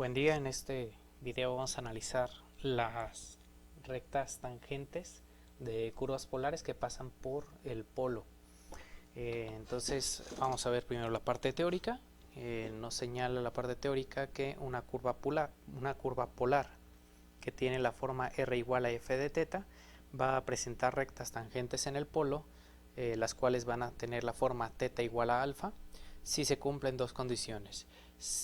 Buen día, en este video vamos a analizar las rectas tangentes de curvas polares que pasan por el polo. Entonces vamos a ver primero la parte teórica. Nos señala la parte teórica que una curva polar que tiene la forma r igual a f de teta va a presentar rectas tangentes en el polo, las cuales van a tener la forma teta igual a alfa si se cumplen dos condiciones.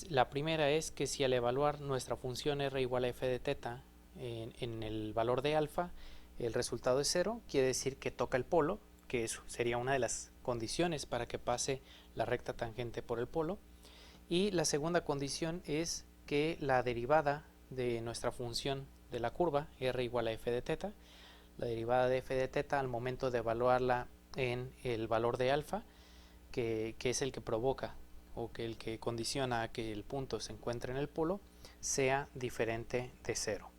La primera es que si al evaluar nuestra función r igual a f de teta en el valor de alfa, el resultado es 0, quiere decir que toca el polo, que eso sería una de las condiciones para que pase la recta tangente por el polo. Y la segunda condición es que la derivada de nuestra función de la curva, r igual a f de teta, la derivada de f de teta al momento de evaluarla en el valor de alfa, que es el que provoca o que el que condiciona a que el punto se encuentre en el polo, sea diferente de 0.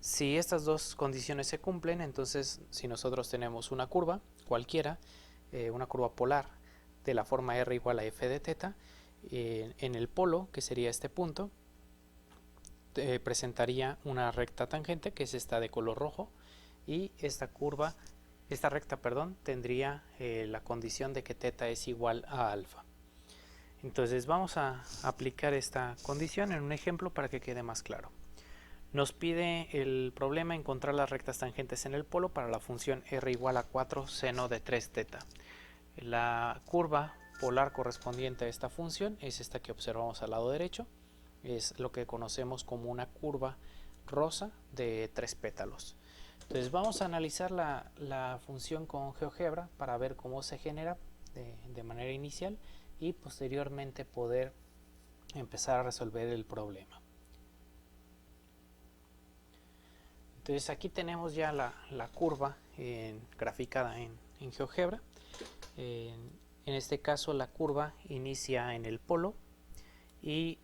Si estas dos condiciones se cumplen, entonces si nosotros tenemos una curva cualquiera, una curva polar de la forma r igual a f de teta, en el polo, que sería este punto, presentaría una recta tangente, que es esta de color rojo, y esta recta, tendría la condición de que teta es igual a alfa. Entonces vamos a aplicar esta condición en un ejemplo para que quede más claro. Nos pide el problema encontrar las rectas tangentes en el polo para la función r igual a 4 seno de 3 teta. La curva polar correspondiente a esta función es esta que observamos al lado derecho. Es lo que conocemos como una curva rosa de 3 pétalos. Entonces vamos a analizar la función con GeoGebra para ver cómo se genera de manera inicial y posteriormente poder empezar a resolver el problema. Entonces aquí tenemos ya la curva graficada en GeoGebra. En este caso la curva inicia en el polo y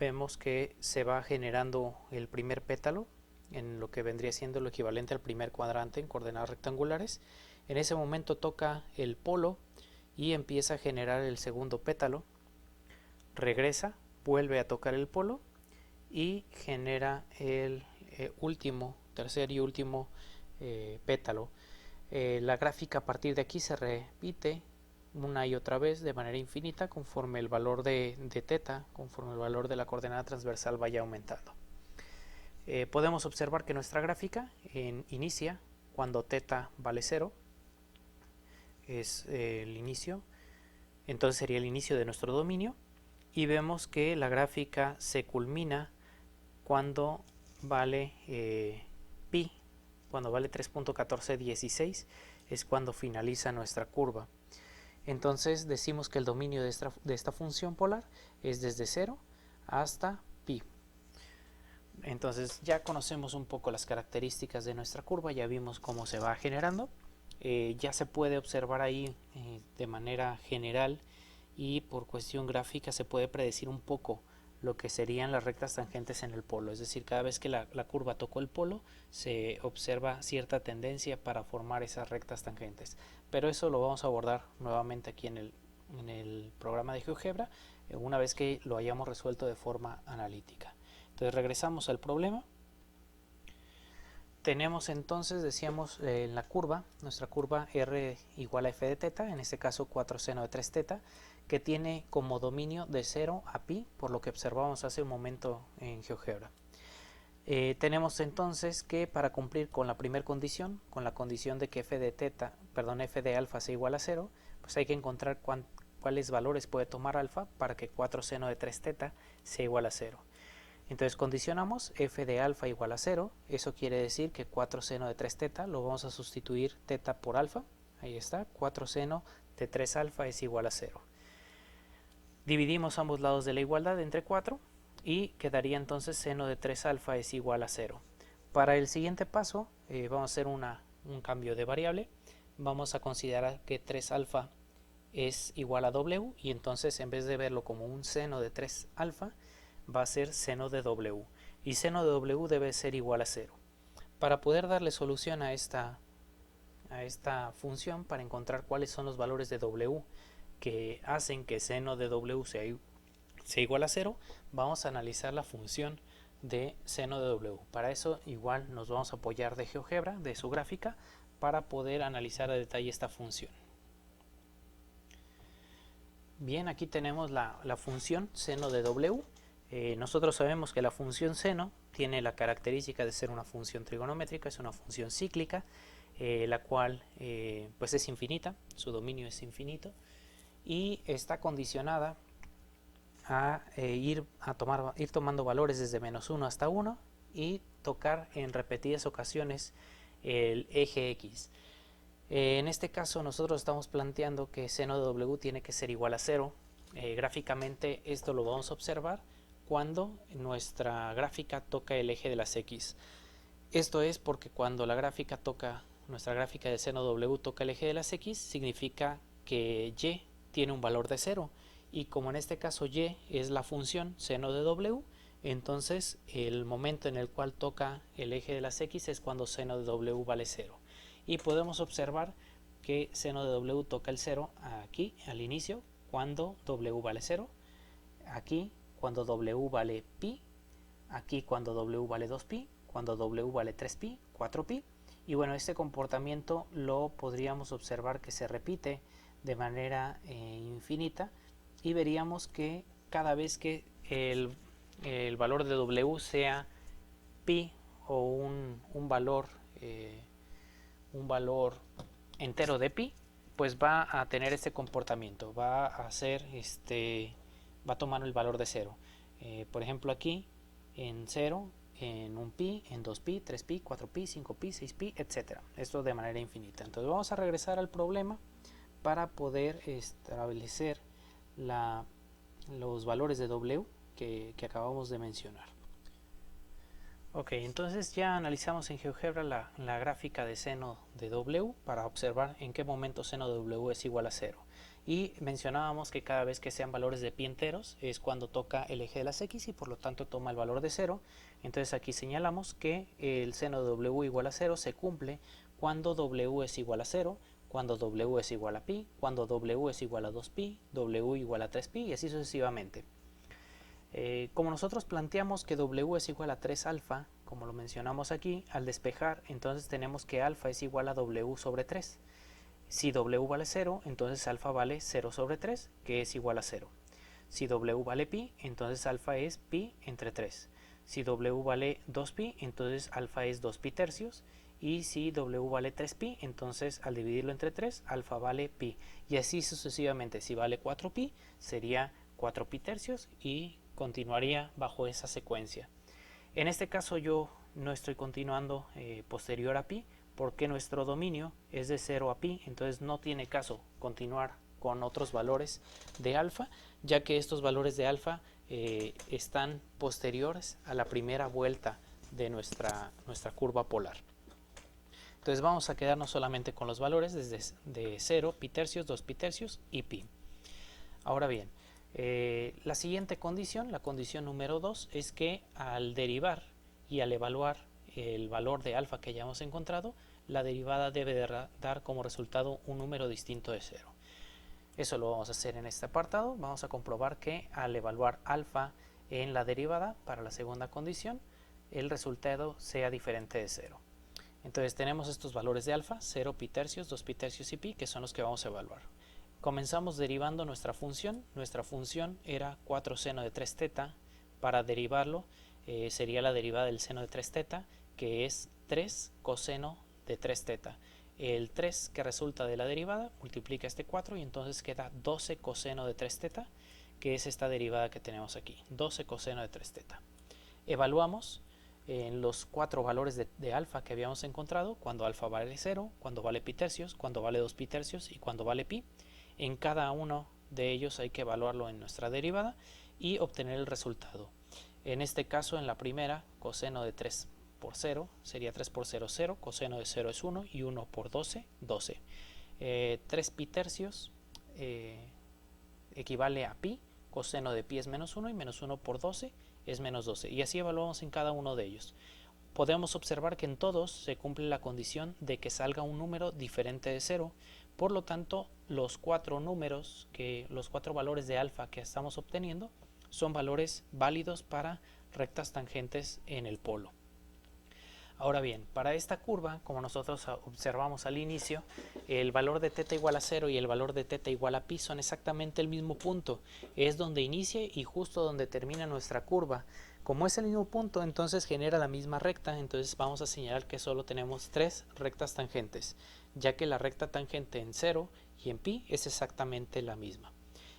vemos que se va generando el primer pétalo en lo que vendría siendo lo equivalente al primer cuadrante en coordenadas rectangulares. En ese momento toca el polo y empieza a generar el segundo pétalo, regresa, vuelve a tocar el polo y genera el tercer y último pétalo. La gráfica a partir de aquí se repite una y otra vez de manera infinita conforme el valor de teta, conforme el valor de la coordenada transversal vaya aumentando. Podemos observar que nuestra gráfica inicia cuando teta vale 0, es el inicio, entonces sería el inicio de nuestro dominio, y vemos que la gráfica se culmina cuando vale pi, cuando vale 3.1416, es cuando finaliza nuestra curva. Entonces decimos que el dominio de esta función polar es desde 0 hasta pi. Entonces ya conocemos un poco las características de nuestra curva, ya vimos cómo se va generando. Ya se puede observar ahí de manera general y por cuestión gráfica se puede predecir un poco lo que serían las rectas tangentes en el polo, es decir, cada vez que la curva tocó el polo se observa cierta tendencia para formar esas rectas tangentes, pero eso lo vamos a abordar nuevamente aquí en el programa de GeoGebra una vez que lo hayamos resuelto de forma analítica. Entonces regresamos al problema. Tenemos entonces, decíamos, en la curva, nuestra curva r igual a f de teta, en este caso 4 seno de 3 teta, que tiene como dominio de 0 a pi, por lo que observamos hace un momento en GeoGebra. Tenemos entonces que para cumplir con la primera condición, con la condición de que f de alfa sea igual a 0, pues hay que encontrar cuáles valores puede tomar alfa para que 4 seno de 3 teta sea igual a 0. Entonces condicionamos f de alfa igual a 0, eso quiere decir que 4 seno de 3 teta lo vamos a sustituir teta por alfa, ahí está, 4 seno de 3 alfa es igual a 0. Dividimos ambos lados de la igualdad entre 4 y quedaría entonces seno de 3 alfa es igual a 0. Para el siguiente paso vamos a hacer un cambio de variable, vamos a considerar que 3 alfa es igual a w y entonces en vez de verlo como un seno de 3 alfa, va a ser seno de w y seno de w debe ser igual a 0. Para poder darle solución a esta función, para encontrar cuáles son los valores de w que hacen que seno de w sea igual a 0, vamos a analizar la función de seno de W. Para eso igual nos vamos a apoyar de GeoGebra, de su gráfica, para poder analizar a detalle esta función. Bien, aquí tenemos la función seno de W. Nosotros sabemos que la función seno tiene la característica de ser una función trigonométrica, es una función cíclica, la cual pues es infinita, su dominio es infinito, y está condicionada a ir tomando valores desde -1 hasta 1 y tocar en repetidas ocasiones el eje X. En este caso nosotros estamos planteando que seno de W tiene que ser igual a 0. Gráficamente esto lo vamos a observar cuando nuestra gráfica toca el eje de las X. Esto es porque cuando nuestra gráfica de seno W toca el eje de las X, significa que Y tiene un valor de 0. Y como en este caso Y es la función seno de W, entonces el momento en el cual toca el eje de las X es cuando seno de W vale 0. Y podemos observar que seno de W toca el 0 aquí al inicio cuando W vale 0, aquí cuando W vale pi, aquí cuando W vale 2pi, cuando W vale 3pi, 4pi. Y bueno, este comportamiento lo podríamos observar que se repite de manera infinita, y veríamos que cada vez que el valor de W sea pi o un valor entero de pi, pues va a tener este comportamiento, va a tomar el valor de 0. Por ejemplo, aquí en 0, en 1pi, en 2pi, 3pi, 4pi, 5pi, 6pi, etc. Esto de manera infinita. Entonces vamos a regresar al problema para poder establecer los valores de W que acabamos de mencionar. Ok, entonces ya analizamos en GeoGebra la gráfica de seno de W para observar en qué momento seno de W es igual a 0. Y mencionábamos que cada vez que sean valores de pi enteros es cuando toca el eje de las X y por lo tanto toma el valor de 0. Entonces aquí señalamos que el seno de W igual a 0 se cumple cuando W es igual a 0, cuando W es igual a pi, cuando W es igual a 2pi, W igual a 3pi y así sucesivamente. Como nosotros planteamos que W es igual a 3 alfa, como lo mencionamos aquí, al despejar, entonces tenemos que alfa es igual a W sobre 3. Si W vale 0, entonces alfa vale 0 sobre 3, que es igual a 0. Si W vale pi, entonces alfa es pi entre 3. Si W vale 2pi, entonces alfa es 2pi tercios. Y si W vale 3pi, entonces al dividirlo entre 3, alfa vale pi. Y así sucesivamente. Si vale 4pi, sería 4pi tercios y continuaría bajo esa secuencia. En este caso yo no estoy continuando posterior a pi, porque nuestro dominio es de 0 a pi, entonces no tiene caso continuar con otros valores de alfa, ya que estos valores de alfa están posteriores a la primera vuelta de nuestra curva polar. Entonces vamos a quedarnos solamente con los valores de 0, pi tercios, 2 pi tercios y pi. Ahora bien, la siguiente condición, la condición número 2, es que al derivar y al evaluar el valor de alfa que hayamos encontrado, la derivada debe de dar como resultado un número distinto de 0. Eso lo vamos a hacer en este apartado. Vamos a comprobar que al evaluar alfa en la derivada para la segunda condición, el resultado sea diferente de 0. Entonces tenemos estos valores de alfa, 0, pi tercios, 2 pi tercios y pi, que son los que vamos a evaluar. Comenzamos derivando nuestra función. Nuestra función era 4 seno de 3 teta. Para derivarlo sería la derivada del seno de 3 teta, que es 3 coseno de 3 teta. El 3 que resulta de la derivada multiplica este 4 y entonces queda 12 coseno de 3 teta, que es esta derivada que tenemos aquí, 12 coseno de 3 teta. Evaluamos en los 4 valores de alfa que habíamos encontrado, cuando alfa vale 0, cuando vale pi tercios, cuando vale 2 pi tercios y cuando vale pi. En cada uno de ellos hay que evaluarlo en nuestra derivada y obtener el resultado. En este caso, en la primera, coseno de 3 por 0 sería 3 por 0, 0, coseno de 0 es 1 y 1 por 12, 12. 3 pi tercios equivale a pi, coseno de pi es menos 1 y menos 1 por 12 es menos 12. Y así evaluamos en cada uno de ellos. Podemos observar que en todos se cumple la condición de que salga un número diferente de 0. Por lo tanto, los 4 valores de alfa que estamos obteniendo son valores válidos para rectas tangentes en el polo. Ahora bien, para esta curva, como nosotros observamos al inicio, el valor de θ igual a 0 y el valor de θ igual a pi son exactamente el mismo punto. Es donde inicia y justo donde termina nuestra curva. Como es el mismo punto, entonces genera la misma recta, entonces vamos a señalar que solo tenemos 3 rectas tangentes, ya que la recta tangente en 0 y en pi es exactamente la misma.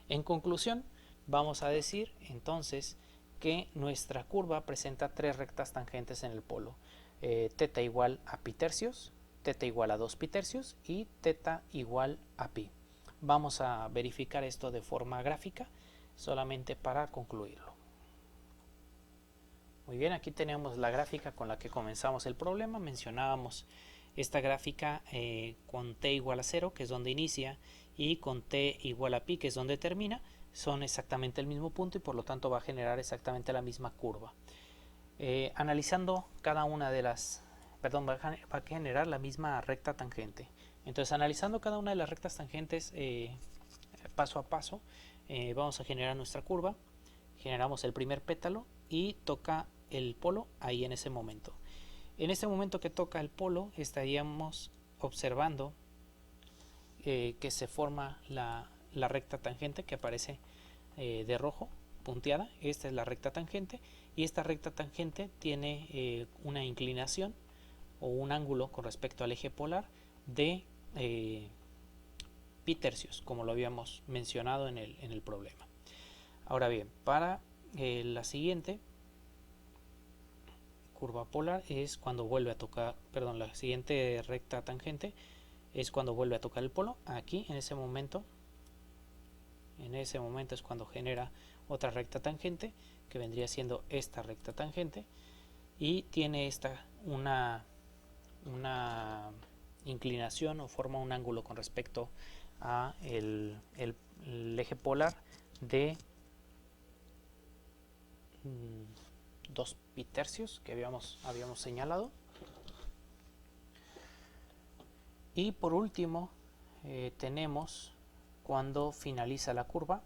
En conclusión, vamos a decir entonces que nuestra curva presenta 3 rectas tangentes en el polo. θ igual a pi tercios, θ igual a 2 pi tercios y θ igual a pi. Vamos a verificar esto de forma gráfica solamente para concluirlo. Muy bien, aquí tenemos la gráfica con la que comenzamos el problema. Mencionábamos esta gráfica con t igual a 0, que es donde inicia, y con t igual a pi, que es donde termina. Son exactamente el mismo punto y por lo tanto va a generar exactamente la misma curva. Analizando cada una de las, va a generar la misma recta tangente. Entonces, analizando cada una de las rectas tangentes paso a paso, vamos a generar nuestra curva. Generamos el primer pétalo y toca el polo ahí en ese momento. En este momento que toca el polo, estaríamos observando que se forma la recta tangente que aparece de rojo, punteada. Esta es la recta tangente y esta recta tangente tiene una inclinación o un ángulo con respecto al eje polar de pi tercios, como lo habíamos mencionado en el problema. Ahora bien, para la siguiente curva polar es cuando vuelve a tocar, la siguiente recta tangente es cuando vuelve a tocar el polo. Aquí en ese momento es cuando genera otra recta tangente, que vendría siendo esta recta tangente, y tiene una inclinación o forma un ángulo con respecto a el eje polar de 2 pi tercios que habíamos señalado. Y por último tenemos cuando finaliza la curva,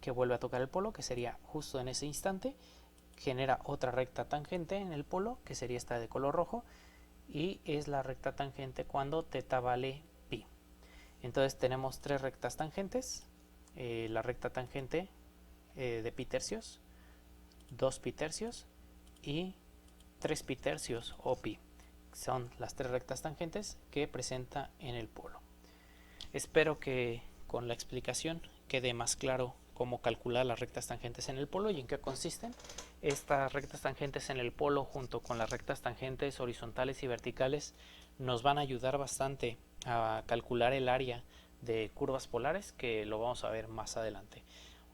que vuelve a tocar el polo, que sería justo en ese instante, genera otra recta tangente en el polo, que sería esta de color rojo, y es la recta tangente cuando θ vale pi. Entonces tenemos 3 rectas tangentes, la recta tangente de pi tercios, 2 pi tercios y 3 pi tercios o pi. Son las 3 rectas tangentes que presenta en el polo. Espero que con la explicación quede más claro cómo calcular las rectas tangentes en el polo y en qué consisten. Estas rectas tangentes en el polo junto con las rectas tangentes horizontales y verticales nos van a ayudar bastante a calcular el área de curvas polares, que lo vamos a ver más adelante.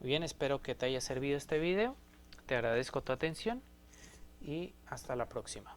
Muy bien, espero que te haya servido este video. Te agradezco tu atención y hasta la próxima.